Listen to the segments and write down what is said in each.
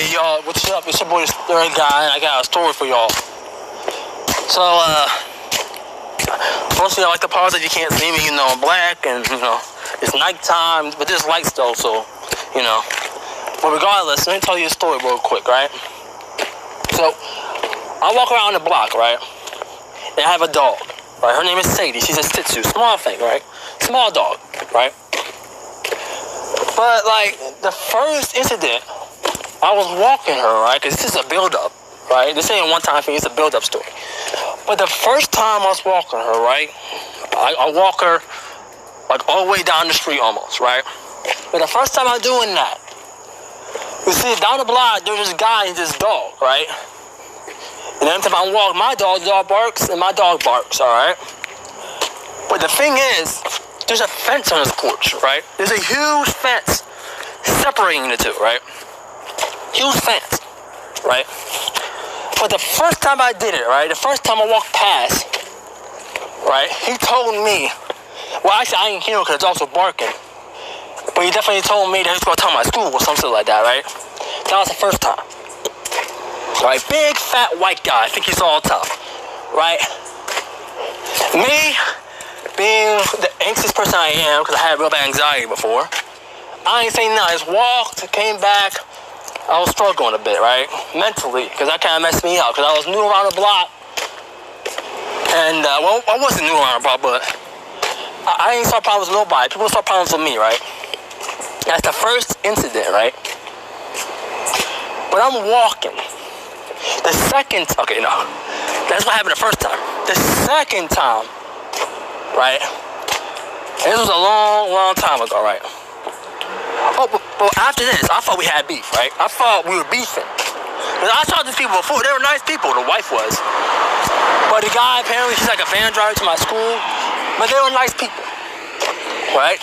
Hey y'all, what's up? It's your boy the Third Guy, and I got a story for y'all. So, mostly I like the parts that you can't see me, I'm black, and, it's nighttime, but there's lights though, so, But regardless, let me tell you a story real quick, right? So, I walk around the block, right? And I have a dog, right? Her name is Sadie. She's a Shih Tzu, small thing, right? Small dog, right? But, the first incident, I was walking her, right? Because this is a build-up, right? This ain't a one-time thing. It's a build-up story. But the first time I was walking her, right? I walk her, all the way down the street almost, right? But the first time I'm doing that, you see, down the block, there's this guy and this dog, right? And every time I walk my dog, the dog barks, and my dog barks, all right? But the thing is, there's a fence on his porch, right? There's a huge fence separating the two, right? Huge fence, right? But the first time I did it, right? The first time I walked past, right? He told me, well, actually, I didn't hear him because it's also barking. But he definitely told me that he was going to tell my school or something like that, right? That was the first time. Right? Big, fat, white guy. I think he's all tough, right? Me, being the anxious person I am, because I had real bad anxiety before, I ain't saying nothing. I just walked, came back. I was struggling a bit, right? Mentally, because that kind of messed me up. Because I was new around the block. And, I wasn't new around the block, but I ain't saw problems with nobody. People saw problems with me, right? That's the first incident, right? But I'm walking. The second, okay, no. That's what happened the first time. The second time, right? And this was a long, long time ago, right? Oh, but after this, I thought we had beef, right? I thought we were beefing. Because I saw these people before. They were nice people, the wife was. But the guy, apparently, he's like a van driver to my school. But they were nice people, right?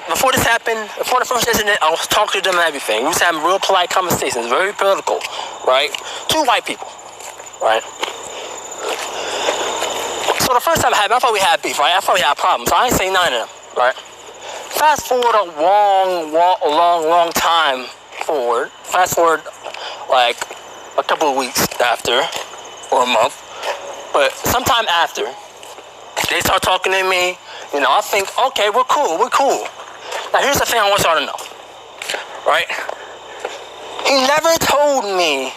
Before this happened, before the first incident, I was talking to them and everything. We was having real polite conversations, very political, right? Two white people, right? So the first time it happened, I thought we had beef, right? I thought we had problems. So I ain't saying none of them, right? Fast forward a long time forward. Fast forward like a couple of weeks after, or a month. But sometime after, they start talking to me. I think, okay, we're cool. Now here's the thing I want y'all to know, right? He never told me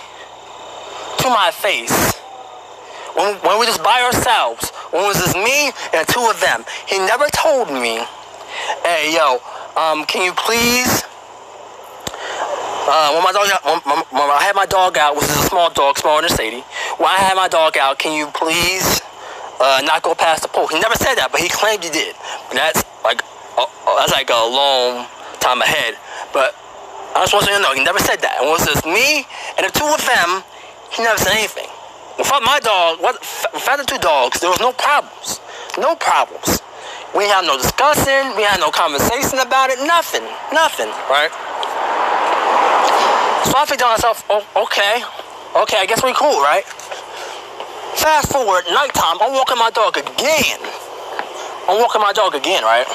to my face, when we were just by ourselves, when it was just me and two of them, he never told me, hey, yo, can you please, when I had my dog out, which is a small dog, smaller than Sadie, when I had my dog out, can you please not go past the pole? He never said that, but he claimed he did. That's like a long time ahead. But I just want you to know, he never said that. It was just me and the two of them. He never said anything. Without my dog, without the two dogs, there was no problems. No problems. We had no discussion. We had no conversation about it. Nothing, right? So I think to myself, okay, I guess we cool, right? Fast forward, nighttime, I'm walking my dog again, right?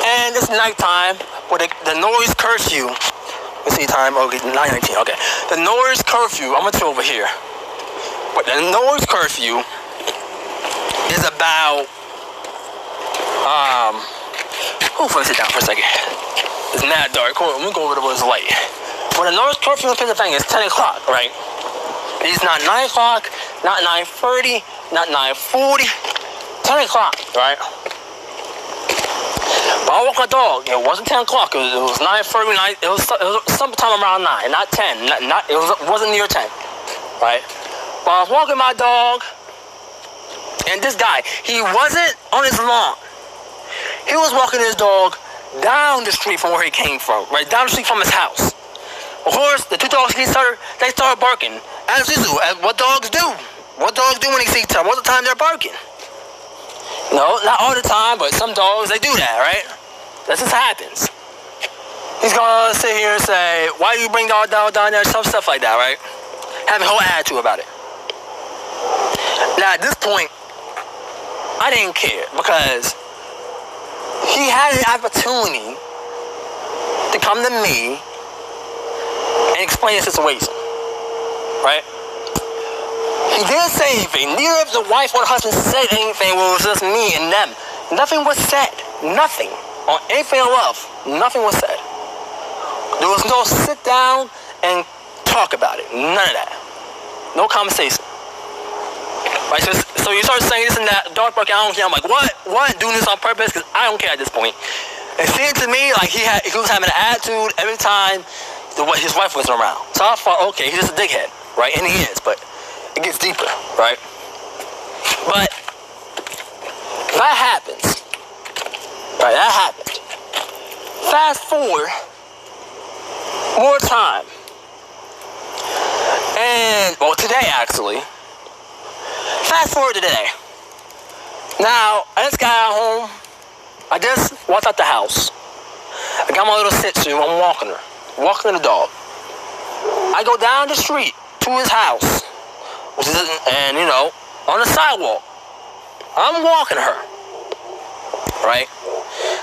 And it's nighttime with the noise curfew. Let's see time, okay, 9:19, okay. The noise curfew, I'm gonna throw over here. But the noise curfew is about, let me sit down for a second. It's mad dark, cool, let me go over to where it's light. But the noise curfew in Pennsylvania is 10 o'clock, right? It's not 9 o'clock, not 9:30, not 9:40, 10 o'clock, right? But I walk my dog. It wasn't 10 o'clock. It was 9:30. It was sometime around 9, not 10. It wasn't near 10, right? But I was walking my dog, and this guy, he wasn't on his lawn. He was walking his dog down the street from where he came from, right? Down the street from his house. Of course, the two dogs, they started barking. As usual, as what dogs do. What dogs do when they see each other? Most of the time, they're barking. No, not all the time, but some dogs, they do that, right? That just happens. He's going to sit here and say, why do you bring the dog down there? Some stuff like that, right? Having a whole attitude about it. Now, at this point, I didn't care because he had an opportunity to come to me explain the situation, right? He didn't say anything. Neither of the wife or the husband said anything. It was just me and them. Nothing was said. Nothing. On anything of love, nothing was said. There was no sit down and talk about it. None of that. No conversation. Right? So you start saying this and that, dark broken, I don't care. I'm like, what? Doing this on purpose? Because I don't care at this point. It seemed to me like he was having an attitude every time his wife wasn't around. So I thought, okay, he's just a dickhead, right? And he is, but it gets deeper, right? But that happens. Right, that happened. Fast forward more time. And, well, today actually. Fast forward to today. Now, I just got out home. I just walked out the house. I got my little Shih-Tzu. I'm walking her. Walking the dog. I go down the street to his house. Which is, and, you know, on the sidewalk. I'm walking her. Right?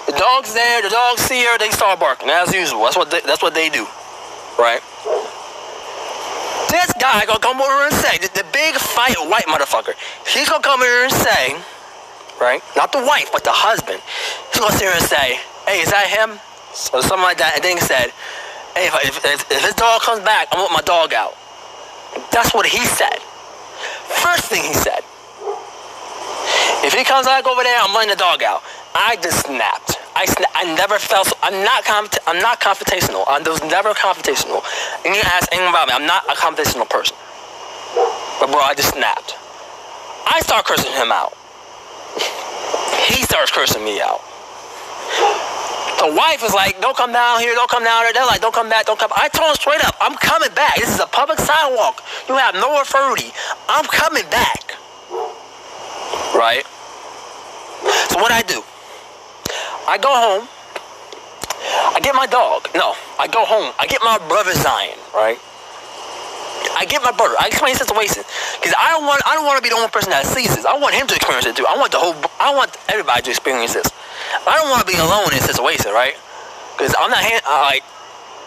The dog's there. The dogs see her. They start barking. As usual. That's what they do. Right? This guy gonna come over and say, the big fight white motherfucker, he's gonna come here and say, right, not the wife, but the husband, he's gonna sit here and say, hey, is that him? Or something like that. And then he said, hey, if his dog comes back, I want my dog out. That's what he said. First thing he said. If he comes back over there, I'm letting the dog out. I just snapped. I never felt so. I'm not confrontational. I was never confrontational. And you ask anyone about me, I'm not a confrontational person. But bro, I just snapped. I start cursing him out. He starts cursing me out. The wife is like, don't come down here, don't come down there. They're like, don't come back, don't come. I told him straight up, I'm coming back. This is a public sidewalk. You have no authority. I'm coming back. Right? So what I do? I go home. I get my dog. No, I go home. I get my brother Zion, right? I get my brother. I explain the situation because I don't want to be the only person that sees this. I want him to experience it too. I want everybody to experience this. I don't want to be alone in this situation, right? Because I'm not like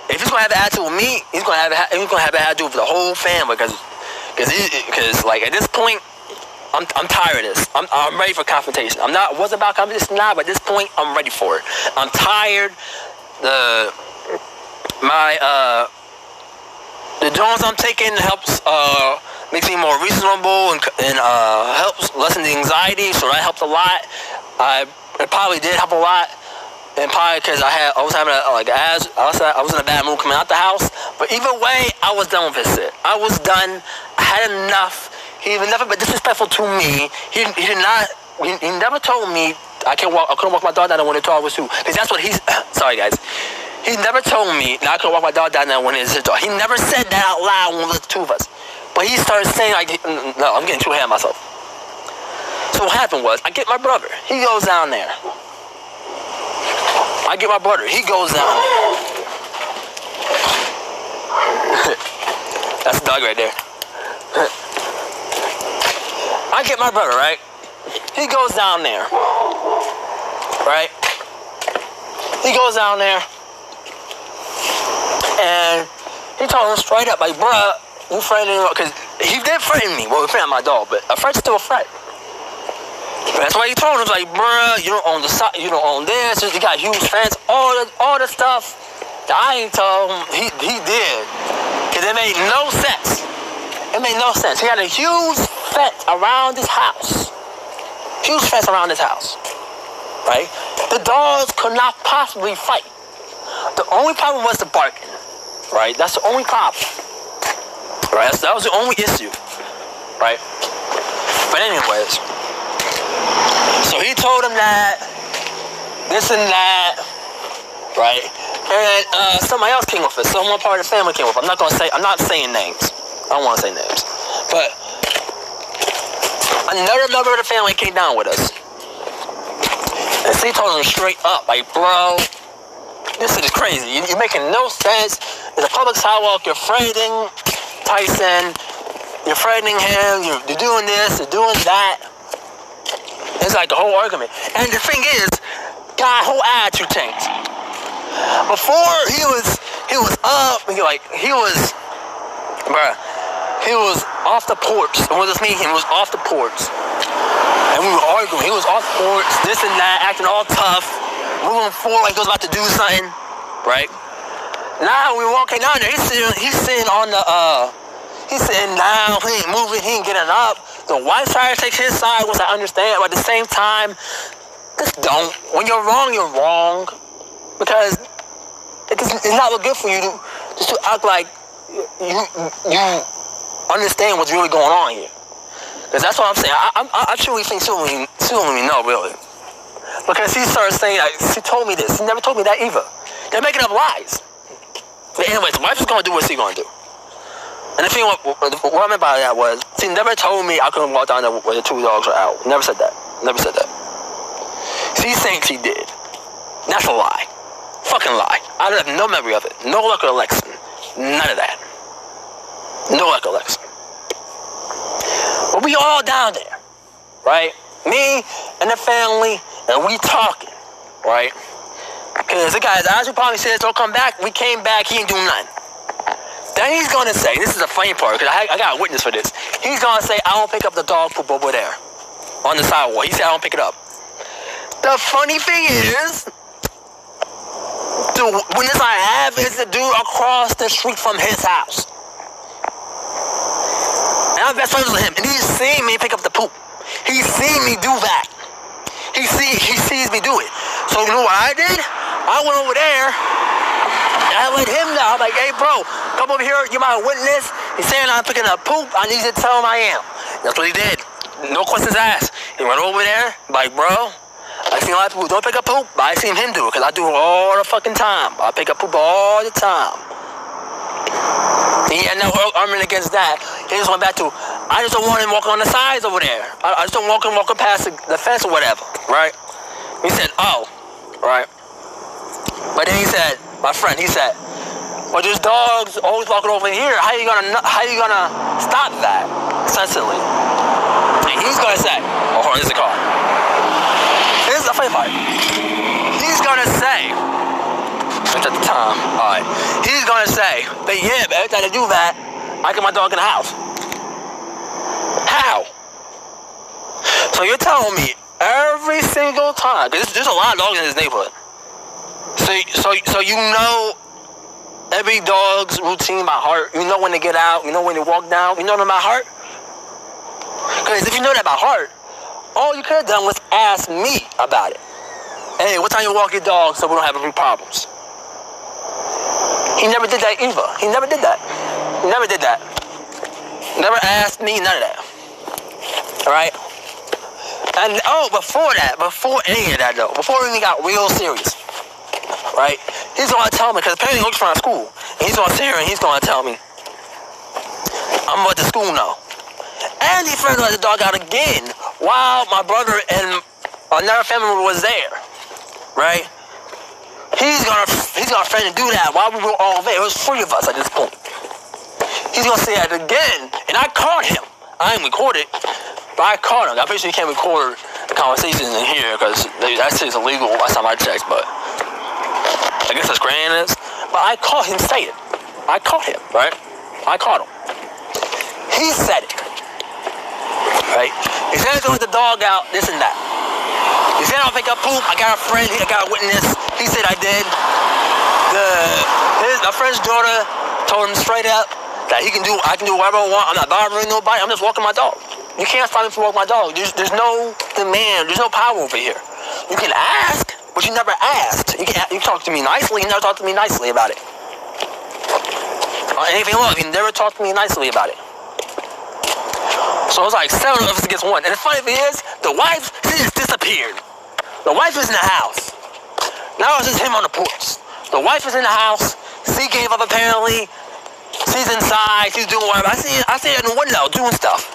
if he's gonna have an attitude with me, he's gonna have an attitude with the whole family because like at this point. I'm tired of this. I'm ready for confrontation. Wasn't about confrontation now, but at this point, I'm ready for it. I'm tired. The Jones I'm taking helps makes me more reasonable and helps lessen the anxiety. So that helps a lot. It probably did help a lot, and probably because I was having I was in a bad mood coming out the house. But either way, I was done with this shit. I was done. I had enough. He was never been disrespectful to me. He never told me I couldn't walk my dog down there when the dog was too. Because that's what he's. Sorry guys. He never told me that I couldn't walk my dog down there when it was his dog. He never said that out loud when it was the two of us. But he started saying like, no, I'm getting too ahead of myself. So what happened was, I get my brother. He goes down there. I get my brother. He goes down there. That's the dog right there. I get my brother, right? He goes down there. Right? He goes down there. And he told him straight up, like, bruh, you threatening me? Because he did threaten me. Well, he threatened my dog, but a threat's still a threat. That's why he told him, like, bruh, you don't own the side, you don't own this, you got huge fence, all the stuff that I ain't told him, he did. Because it made no sense. It made no sense. He had a huge fence around his house. Huge fence around his house. Right? The dogs could not possibly fight. The only problem was the barking. Right? That's the only problem. Right? That was the only issue. Right? But anyways. So he told him that. This and that. Right? And somebody else came with it. Someone part of the family came with it. I'm not saying names. I don't want to say names. But another member of the family came down with us. And she told him straight up, like, bro, this is crazy. You're making no sense. It's a public sidewalk. You're threatening Tyson. You're threatening him. You're doing this. You're doing that. It's like the whole argument. And the thing is, God, whole attitude changed. Before, he was He was up, and he was off the porch. It wasn't me, he was off the porch. And we were arguing. He was off the porch, this and that, acting all tough, moving forward like he was about to do something, right? Now we walking down there, he's sitting on the, he's sitting down, he ain't moving, he ain't getting up. The wife tried to take his side, which I understand, but at the same time, just don't. When you're wrong, you're wrong. Because it's not look good for you to act like you understand what's really going on here. Because that's what I'm saying. I truly think she don't even know, really. Because she started saying, she told me this. She never told me that either. They're making up lies. But anyways, the wife is going to do what she's going to do. And the thing, what I meant by that was, she never told me I couldn't walk down there where the two dogs are out. Never said that. Never said that. She's saying she did. That's a lie. Fucking lie. I have no memory of it. No recollection. None of that. No recollection. But we all down there, right? Me and the family, and we talking, right? Because the guys, as we probably said, don't come back. We came back, he ain't do nothing. Then he's going to say, this is the funny part, because I got a witness for this. He's going to say, I don't pick up the dog poop over there on the sidewalk. He said, I don't pick it up. The funny thing is, the witness I have is the dude across the street from his house. And I'm best friends with him, and he's seen me pick up the poop. He's seen me do that. He sees me do it. So you know what I did? I went over there, and I let him know. I'm like, hey bro, come over here, you're my witness. He's saying I'm picking up poop, I need you to tell him I am. That's what he did. No questions asked. He went over there, like, bro, I seen a lot of people don't pick up poop, but I seen him do it, because I do it all the fucking time. I pick up poop all the time. He had no argument against that. He just went back to, I just don't want him walking on the sides over there. I just don't want him walking past the fence or whatever, right? He said, oh, right. But then he said, my friend, he said, well, there's dogs always walking over here. How you gonna stop that? Essentially. And he's gonna say, oh, hold on, this is a car. Here's the funny part. He's gonna say, at the time, alright. He's gonna say, but yeah, but every time I do that, I get my dog in the house. How? So you're telling me every single time, because there's a lot of dogs in this neighborhood. So you know every dog's routine by heart. You know when they get out, you know when they walk down, you know them by heart? Because if you know that by heart, all you could have done was ask me about it. Hey, what time you walk your dog so we don't have any problems? He never did that either. He never did that. He never did that. Never asked me, none of that. Alright? And, before any of that though, before we even got real serious, right? He's going to tell me, because apparently he looks from school, and he's going to sit here and he's going to tell me, I'm about to school now. And he first let the dog out again while my brother and another family member was there, right? He's gonna friend and do that while we were all there. It was 3 of us at this point. He's gonna say that again, and I caught him. I didn't record it, but I caught him. I'm pretty sure you can't record the conversations in here because that shit's illegal last time I checked, but I guess that's grand is. But I caught him say it. I caught him, right? I caught him. He said it, right? He said he's gonna let the dog out, this and that. He said I'll pick up poop. I got a friend, I got a witness. He said I did. My friend's daughter told him straight up that I can do whatever I want. I'm not bothering nobody. I'm just walking my dog. You can't stop me from walking my dog. There's no demand. There's no power over here. You can ask, but you never asked. You talk to me nicely. You never talk to me nicely about it. Anything else, you never talk to me nicely about it. So it was like 7 of us against 1. And the funny thing is, the wife, she just disappeared. The wife is in the house. Now it's just him on the porch. The wife is in the house. She gave up apparently. She's inside. She's doing whatever. I see her in the window doing stuff.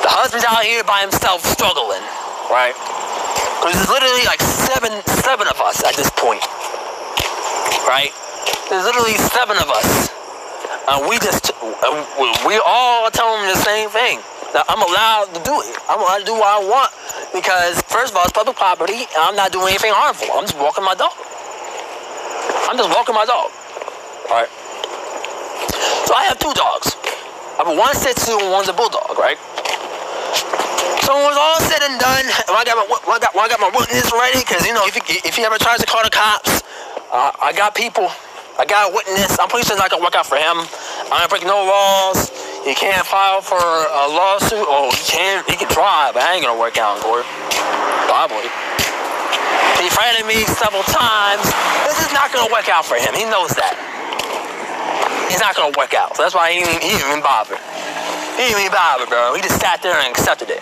The husband's out here by himself struggling, right? Because there's literally like seven of us at this point, right? There's literally 7 of us. We all tell them the same thing. That I'm allowed to do it. I'm allowed to do what I want because, first of all, it's public property and I'm not doing anything harmful. I'm just walking my dog. right? So I have 2 dogs. I have one Shih Tzu and one's a bulldog, right? So when it was all said and done, when I got my witness ready, because you know, if he ever tries to call the cops, I got people. I got a witness. I'm pretty sure it's not gonna work out for him. I don't break no laws. He can't file for a lawsuit. Oh, he can try, but it ain't gonna work out in court. Probably. He threatened me several times. This is not gonna work out for him. He knows that. It's not gonna work out. So that's why he didn't even bother. He didn't even bother, bro. He just sat there and accepted it.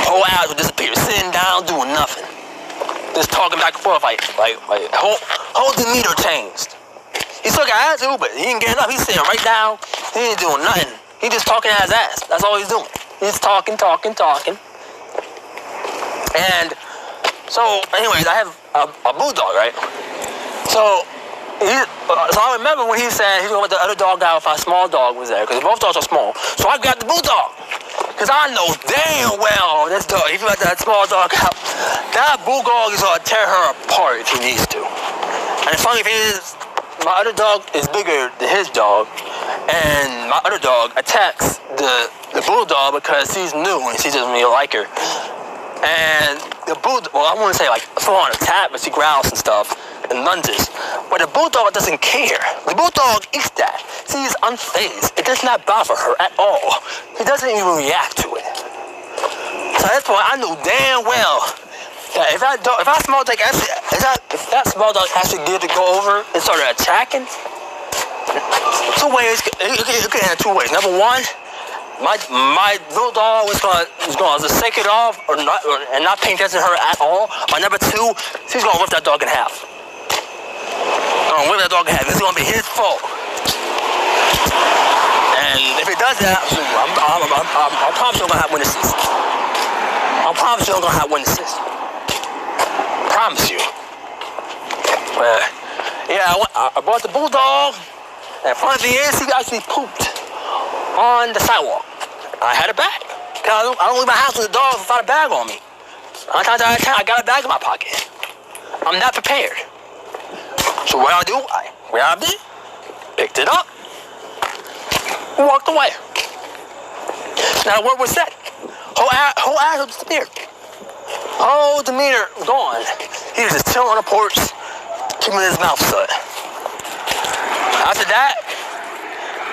Whole hours would disappear, sitting down, doing nothing. Just talking back and forth, like whole demeanor changed. He still got attitude, but he didn't get enough. He's sitting right down. He ain't doing nothing. He just talking at his ass. That's all he's doing. He's talking. And so, anyways, I have a bulldog, right? So I remember when he said he's going to let the other dog out if our small dog was there, because both dogs are small. So I got the bulldog, because I know damn well this dog, if you let that small dog out, that bulldog is going to tear her apart if he needs to. And the funny thing is, my other dog is bigger than his dog, and my other dog attacks the bulldog because she's new and she doesn't really like her. And the bulldog, well, I wouldn't say like full on attack, but she growls and stuff and lunges. But the bulldog doesn't care. The bulldog eats that. She's unfazed. It does not bother her at all. He doesn't even react to it. So that's why I knew damn well that if that small dog actually did to go over and started attacking, 2 ways. It could end 2 ways. Number one, my little dog was gonna just shake it off and not pay attention to her at all. Or number 2, she's gonna rip that dog in half. Rip that dog in half. It's gonna be his fault. And if it does that, I promise you're gonna have witnesses. I promise you're gonna have witnesses. Promise you. Yeah, I bought the bulldog, and funny thing is, he actually pooped on the sidewalk. I had a bag. I don't leave my house with a dog without a bag on me. 9 times out of 10, I got a bag in my pocket. I'm not prepared. So what I do, I grabbed it, picked it up, and walked away. Now, what was said? Whole ass disappeared. Whole demeanor gone. He was just chilling on the porch, keeping his mouth shut. After that,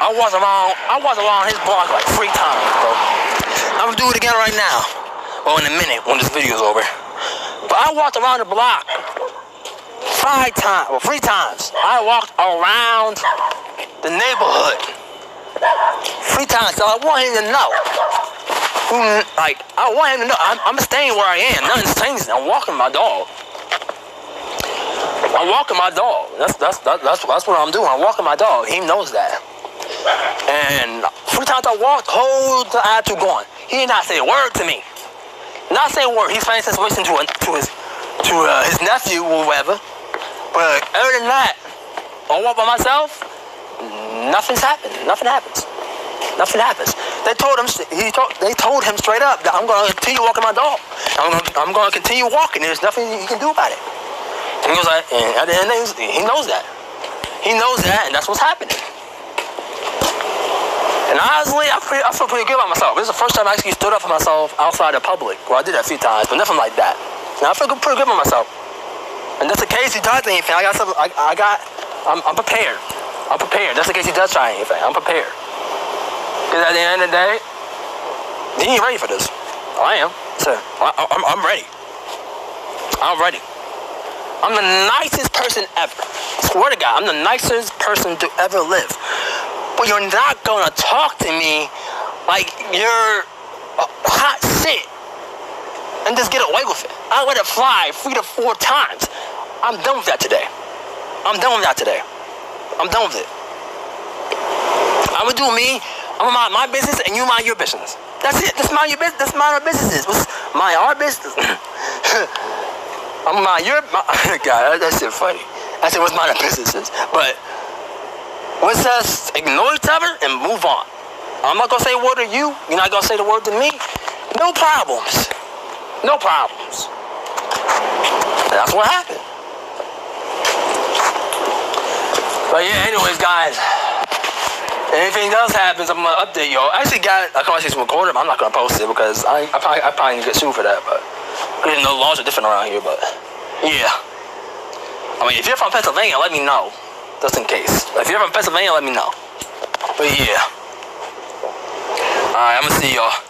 I walked around his block like 3 times, bro. I'm gonna do it again right now. Well, in a minute when this video's over. But I walked around the block 3 times. I walked around the neighborhood 3 times. So I want him to know. I want him to know I'm staying where I am. Nothing's changing. I'm walking my dog. That's what I'm doing. I'm walking my dog. He knows that. And 3 times I walked, whole attitude going. He did not say a word to me. Not say a word. He's paying situation to his nephew or whatever. But other than that, I walk by myself. Nothing's happened. Nothing happens. They told him straight up that I'm going to continue walking my dog. I'm going to continue walking. There's nothing you can do about it. And he was like, and at the end of the day, he knows that. He knows that, and that's what's happening. And honestly, I feel pretty good about myself. This is the first time I actually stood up for myself outside the public. Well, I did that a few times, but nothing like that. And I feel pretty good about myself. And just in case he does anything, I'm prepared. I'm prepared. Just in case he does try anything, I'm prepared. Because at the end of the day, he ain't ready for this. I am. So I'm ready. I'm ready. I'm the nicest person ever. Swear to God, I'm the nicest person to ever live. But you're not gonna talk to me like you're hot shit and just get away with it. I let it fly 3 to 4 times. I'm done with that today. I'm done with it. I'm gonna do me. I'm gonna mind my business and you mind your business. That's it. Just mind your business. Just mind our businesses. Mind our business. I'm mind your... God, that shit funny. I said, what's mind our businesses? But let's just ignore each other and move on. I'm not gonna say a word to you. You're not gonna say the word to me. No problems. No problems. And that's what happened. But yeah, anyways, guys. Anything else happens, I'm gonna update y'all. I actually got a conversation recorded, but I'm not gonna post it because I probably need to get sued for that. But the laws are different around here. But yeah, I mean, if you're from Pennsylvania, let me know, just in case. If you're from Pennsylvania, let me know. But yeah, all right, I'm gonna see y'all.